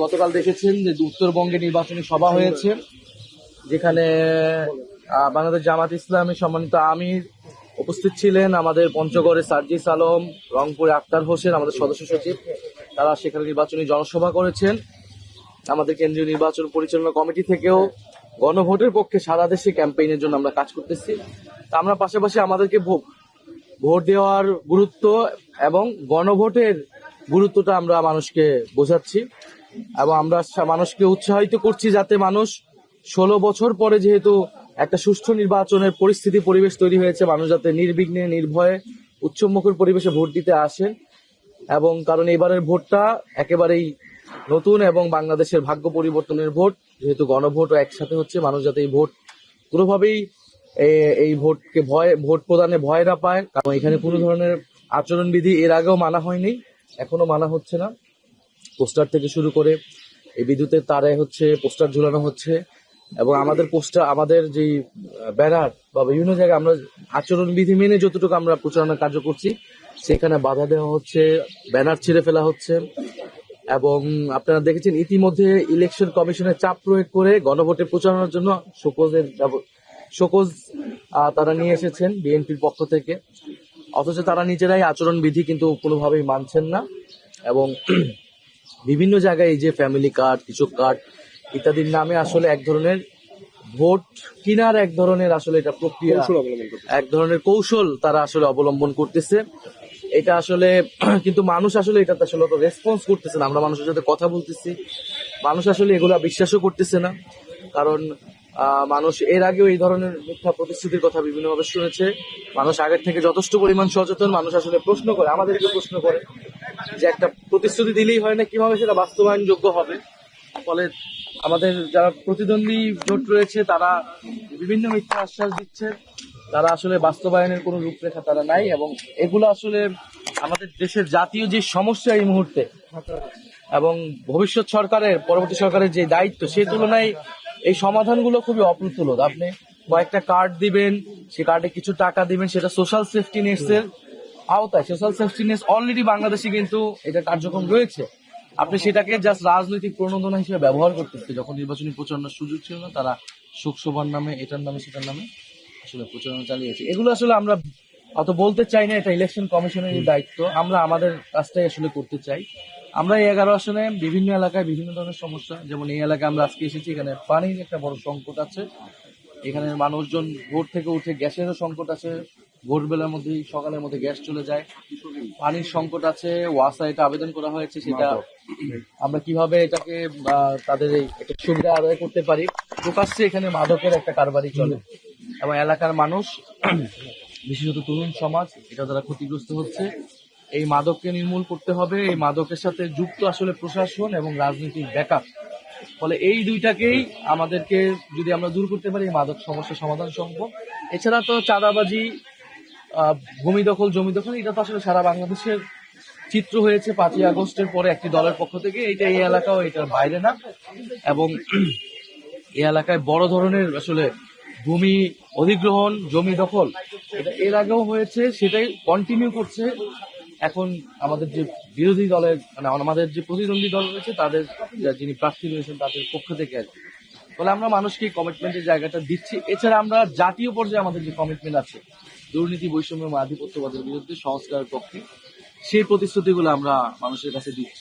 গতকাল দেখেছেন যে উত্তরবঙ্গে নির্বাচনী সভা হয়েছে, যেখানে বাংলাদেশ জামাত ইসলামী সম্মানিত আমির উপস্থিত ছিলেন, আমাদের পঞ্চগড়ে সার্জিস আলম, রংপুরে আক্তার হোসেন, আমাদের সদস্য সচিব, তারা সেখানে নির্বাচনী জনসভা করেছেন। আমাদের কেন্দ্রীয় নির্বাচন পরিচালনা কমিটি থেকেও গণভোটের পক্ষে সারা দেশে ক্যাম্পেইনের জন্য আমরা কাজ করতেছি। তা আমরা পাশাপাশি আমাদেরকে ভোট দেওয়ার গুরুত্ব এবং গণভোটের গুরুত্বটা আমরা মানুষকে বোঝাচ্ছি এবং আমরা মানুষকে উৎসাহিত করছি যাতে মানুষ 16 বছর পরে যেহেতু একটা সুষ্ঠু নির্বাচনের পরিবেশ তৈরি হয়েছে, মানুষ যাতে নির্বিঘ্নে নির্ভয়ে উৎসবমুখর পরিবেশে ভোট দিতে আসেন। এবং কারণ এবারের ভোটটা একেবারেই নতুন এবং বাংলাদেশের ভাগ্য পরিবর্তনের ভোট, যেহেতু গণভোটও একসাথে হচ্ছে, মানুষ যাতে এই ভোট কোনোভাবেই এই ভোট প্রদানে ভয় না পায়। কারণ এখানে কোনো ধরনের আচরণবিধি এর আগেও মানা হয়নি, এখনো মানা হচ্ছে না। পোস্টার থেকে শুরু করে এই বিদ্যুতের তারে পোস্টার ঝুলানো হচ্ছে এবং আমাদের যে ব্যানার বা বিভিন্ন জায়গায় আমরা আচরণবিধি মেনে যতটুকু আমরা প্রচারণা কার্য করছি সেখানে বাধা দেওয়া হচ্ছে, ব্যানার ছিঁড়ে ফেলা হচ্ছে। এবং আপনারা দেখেছেন ইতিমধ্যে ইলেকশন কমিশনের চাপ প্রয়োগ করে গণভোটের প্রচারণার জন্য শোকজ তারা নিয়ে এসেছেন বিএনপির পক্ষ থেকে, অথচ তারা নিজেরাই আচরণবিধি কিন্তু কোনোভাবেই মানছেন না। এবং বিভিন্ন জায়গায় এই যে ফ্যামিলি কার্ড, কৃষক কার্ড ইত্যাদির নামে আসলে এক ধরনের ভোট কিনার এক ধরনের আসলে এটা প্রক্রিয়া, এক ধরনের কৌশল তারা আসলে অবলম্বন করতেছে। এটা আসলে কিন্তু মানুষ আসলে এটাতে আসলে রেসপন্স করতেছে না। আমরা মানুষের সাথে কথা বলতেছি, মানুষ আসলে এগুলা বিশ্বাসও করতেছে না। কারণ মানুষ এর আগেও এই ধরনের মিথ্যা প্রতিশ্রুতির কথা বিভিন্নভাবে শুনেছে। মানুষ আগের থেকে যথেষ্ট পরিমাণ সচেতন। মানুষ আসলে প্রশ্ন করে, আমাদেরকে প্রশ্ন করে যে একটা প্রতিশ্রুতি দিলেই হয় না, কিভাবে সেটা বাস্তবায়ন যোগ্য হবে। ফলে আমাদের যারা প্রতিদ্বন্দ্বী জোট রয়েছে তারা বিভিন্ন মিথ্যা আশ্বাস দিচ্ছে, তারা আসলে বাস্তবায়নের কোনো রূপরেখা তারা নাই। এবং এগুলো আসলে আমাদের দেশের জাতীয় যে সমস্যা এই মুহূর্তে এবং ভবিষ্যৎ সরকারের, পরবর্তী সরকারের যে দায়িত্ব, সেই তুলনায় এই সমাধানগুলো খুবই অপ্রতুল। আপনি কয়েকটা কার্ড দিবেন, সে কার্ডে কিছু টাকা দিবেন, সেটা সোশ্যাল সেফটি নেটসের আওতায়। সোশ্যাল সেফটি নেটস অলরেডি বাংলাদেশে কিন্তু এটা কার্যক্রম রয়েছে। আপনি সেটাকে জাস্ট রাজনৈতিক প্রণোদনা হিসেবে ব্যবহার করতেছে। যখন নির্বাচনী প্রচারণার সুযোগ ছিল না, তারা শোকসভার নামে, এটার নামে, সেটার নামে আসলে প্রচারণা চালিয়েছে। এগুলো আসলে আমরা অত বলতে চাই না, এটা ইলেকশন কমিশনের দায়িত্ব। আমরা আমাদের কাজটাই আসলে করতে চাই। আমরা এই 11 আসনে বিভিন্ন এলাকায় বিভিন্ন ধরনের সমস্যা, যেমন এই এলাকায় আমরা আজকে এসেছি, এখানে পানির একটা বড় সংকট আছে। এখানে মানুষজন ভোর থেকে উঠে গ্যাসেরও সংকট আছে, ভোরবেলার মধ্যে সকালের মধ্যে গ্যাস চলে যায়। পানির সংকট আছে, ওয়াসা এটা আবেদন করা হয়েছে, সেটা আমরা কিভাবে এটাকে তাদের একটা সুবিধা আদায় করতে পারি। প্রকাশ্যে এখানে মাদকের একটা কারবারি চলে এবং এলাকার মানুষ, বিশেষত তরুণ সমাজ, এটা দ্বারা ক্ষতিগ্রস্ত হচ্ছে। এই মাদককে নির্মূল করতে হবে। এই মাদকের সাথে যুক্ত আসলে প্রশাসন এবং রাজনৈতিক ব্যাকআপ। ফলে এই দুইটাকেই আমাদেরকে যদি আমরা দূর করতে পারি, এই মাদক সমস্যা সমাধান সম্ভব। এছাড়া তো চাঁদাবাজি, ভূমি দখল, জমি দখল, এটা তো আসলে সারা বাংলাদেশের চিত্র হয়েছে 5ই আগস্টের পরে একটি দলের পক্ষ থেকে। এটা এই এলাকাও এটার বাইরে না। এবং এই এলাকায় বড় ধরনের আসলে ভূমি অধিগ্রহণ, জমি দখল, এটা এর আগেও হয়েছে, সেটাই কন্টিনিউ করছে। এখন আমাদের যে বিরোধী দলের, মানে আমাদের যে প্রতিদ্বন্দ্বী দল রয়েছে, তাদের যিনি প্রার্থী রয়েছেন তাদের পক্ষ থেকে আর কি। ফলে আমরা মানুষকে কমিটমেন্টের জায়গাটা দিচ্ছি। এছাড়া আমরা জাতীয় পর্যায়ে আমাদের যে কমিটমেন্ট আছে, দুর্নীতি, বৈষম্য, আধিপত্যবাদের বিরুদ্ধে, সংস্কারের পক্ষে, সেই প্রতিশ্রুতিগুলো আমরা মানুষের কাছে দিচ্ছি।